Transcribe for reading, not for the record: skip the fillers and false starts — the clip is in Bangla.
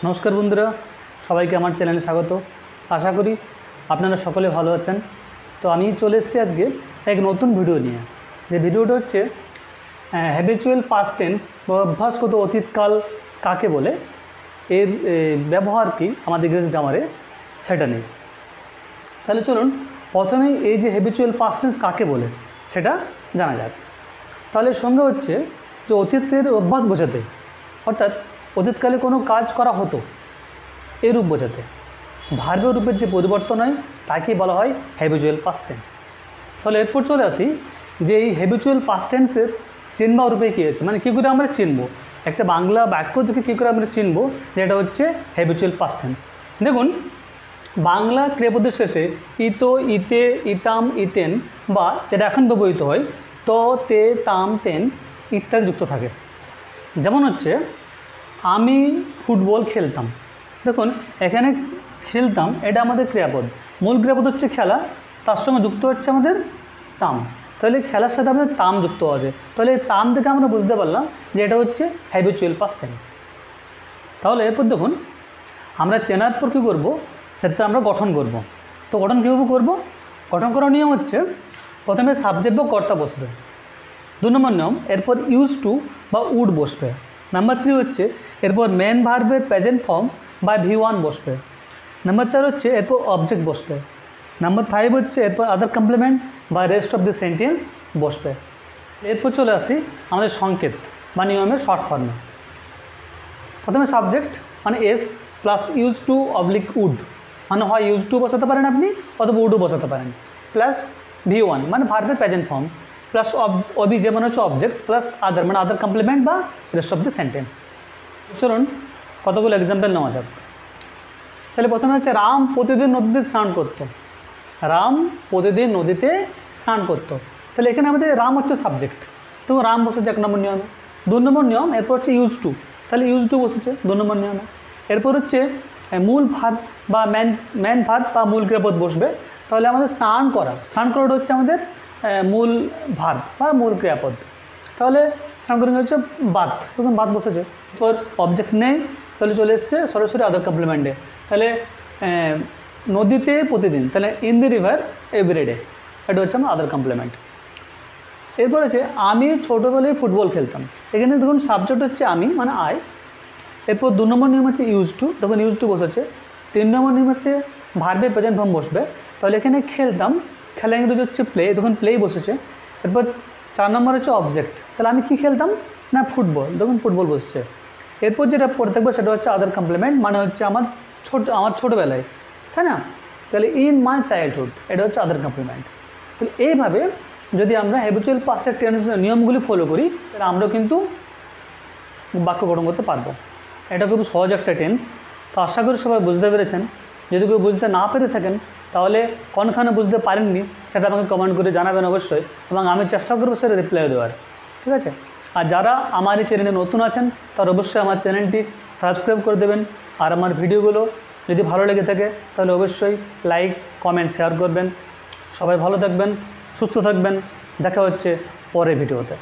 নমস্কার বন্ধুরা, সবাইকে আমার চ্যানেলে স্বাগত। আশা করি আপনারা সকলে ভালো আছেন। তো আমি চলে এসেছি আজকে এক নতুন ভিডিও নিয়ে। যে ভিডিওটা হচ্ছে হ্যাবিচুয়াল পাস্ট টেন্স বা অভ্যাসগত অতীতকাল কাকে বলে, এর ব্যবহার কি আমাদের ইংরেজি গ্রামারে সেটা নিয়ে। তাহলে চলুন প্রথমেই এই যে হ্যাবিচুয়াল পাস্ট টেন্স কাকে বলে সেটা জানা যাক। তাহলে সঙ্গে হচ্ছে যে অতীতের অভ্যাস বোঝাতে, অর্থাৎ অতীতকালে কোনো কাজ করা হতো এই রূপ বোঝাতে ভার্বের রূপের যে পরিবর্তন হয় তাকে বলা হয় হ্যাবিচুয়াল পাস্ট টেন্স। তাহলে এরপর চলে আসি যে এই হ্যাবিচুয়াল পাস্ট টেন্সের চিহ্ন রূপে কী আছে, মানে কী করে আমরা চিনব একটা বাংলা বাক্য থেকে, কী করে আমরা চিনব যে এটা হচ্ছে হ্যাবিচুয়াল পাস্ট টেন্স। দেখুন, বাংলা ক্রিয়াপদের শেষে ইতো, ইতে, ইতাম, ইতেন বা যেটা এখন ব্যবহৃত হয় তো, তে, তাম, তেন ইত্যাদি যুক্ত থাকে। যেমন হচ্ছে আমি ফুটবল খেলতাম। দেখুন এখানে খেলতাম এটা আমাদের ক্রিয়াপদ, মূল ক্রিয়াপদ হচ্ছে খেলা, তার সঙ্গে যুক্ত হচ্ছে আমাদের তাম। তাহলে খেলার সাথে আমাদের তাম যুক্ত আছে, তাহলে এই তাম থেকে আমরা বুঝতে পারলাম যে এটা হচ্ছে হ্যাবিচুয়াল পাস্ট টেন্স। তাহলে এরপর দেখুন, আমরা চেনার পর কী করবো, সেটাতে আমরা গঠন করব। তো গঠন কীভাবে করব? গঠন করার নিয়ম হচ্ছে প্রথমে সাবজেক্ট বা কর্তা বসবে, 2 নম্বর নিয়ম এরপর ইউজ টু বা উড বসবে। নাম্বার 3 হচ্ছে এরপর মেন ভার্বের প্রেজেন্ট ফর্ম বা V1 বসবে। নাম্বার 4 হচ্ছে এরপর অবজেক্ট বসবে। নাম্বার 5 হচ্ছে এরপর আদার কমপ্লিমেন্ট বা রেস্ট অফ দ্য সেন্টেন্স বসবে। এরপর চলে আসি আমাদের সংকেত বা নিয়মের শর্ট ফর্মে। প্রথমে সাবজেক্ট মানে S plus used to oblique would, মানে হয় ইউজ টু বসাতে পারেন আপনি অথবা উডও বসাতে পারেন, প্লাস V1 মানে ভার্বের প্রেজেন্ট ফর্ম, প্লাস অবি যেমন হচ্ছে অবজেক্ট, প্লাস আদার মানে আদার কমপ্লিমেন্ট বা রেস্ট অফ দ্য সেন্টেন্স। চলুন কতগুলো এক্সাম্পল নেওয়া যাক। তাহলে প্রথমে হচ্ছে রাম প্রতিদিন নদীতে স্নান করতো। রাম প্রতিদিন নদীতে স্নান করতো, তাহলে এখানে আমাদের রাম হচ্ছে সাবজেক্ট, তো রাম বসেছে 1 নম্বর নিয়মে। 2 নম্বর নিয়ম এরপর হচ্ছে ইউজ টু, তাহলে ইউজ টু বসেছে 2 নম্বর নিয়মে। এরপর হচ্ছে মূল ভার্ব বা ম্যান ভার্ব বা মূল ক্রিয়াপদ বসবে, তাহলে আমাদের স্নান করাটা হচ্ছে আমাদের মূল ভার্ব বা মূল ক্রিয়াপদ, তাহলে স্নান করা হচ্ছে বাত, তখন বাত বসেছে। তোর অবজেক্ট নেই, তাহলে চলে এসছে সরাসরি আদার কমপ্লিমেন্টে, তাহলে নদীতে প্রতিদিন, তাহলে ইন দি রিভার এভরিডে, এটা হচ্ছে আমার আদার কমপ্লিমেন্ট। এরপর হচ্ছে আমি ছোটোবেলায় ফুটবল খেলতাম। এখানে দেখুন সাবজেক্ট হচ্ছে আমি মানে আই। এরপর 2 নম্বর নিয়ম হচ্ছে ইউজ টু, তখন ইউজ টু বসেছে। 3 নম্বর নিয়ম হচ্ছে ভার্বের প্রেজেন্ট ফর্ম বসবে, তাহলে এখানে খেলতাম, খেলা ইংরেজি হচ্ছে প্লে, তখন প্লেই বসেছে। এরপর 4 নম্বর হচ্ছে অবজেক্ট, তাহলে আমি কি খেলতাম না ফুটবল, তখন ফুটবল বসছে। এরপর যেটা পড়ে থাকবে সেটা হচ্ছে আদার কমপ্লিমেন্ট, মানে হচ্ছে আমার ছোটোবেলায়, তাই না, তাহলে ইন মাই চাইল্ডহুড, এটা হচ্ছে আদার কমপ্লিমেন্ট। তাহলে এইভাবে যদি আমরা হ্যাবিচুয়াল পাস্ট টেন্স নিয়মগুলি ফলো করি, তাহলে আমরা কিন্তু বাক্য গঠন করতে পারবো। এটা খুব সহজ একটা টেন্স। তো আশা করি সবাই বুঝতে পেরেছেন। যদি কেউ বুঝতে না পেরে থাকেন তাহলে কোনখানে বুঝতে পারেননি সেটা আমাকে কমেন্ট করে জানাবেন অবশ্যই, এবং আমি চেষ্টা করবো সেটা রিপ্লাই দেওয়ার, ঠিক আছে। আর যারা আমার এই চ্যানেলে নতুন আছেন তারা অবশ্যই আমার চ্যানেলটি সাবস্ক্রাইব করে দেবেন, আর আমার ভিডিওগুলো যদি ভালো লেগে থাকে তাহলে অবশ্যই লাইক, কমেন্ট, শেয়ার করবেন। সবাই ভালো থাকবেন, সুস্থ থাকবেন, দেখা হচ্ছে পরের ভিডিওতে।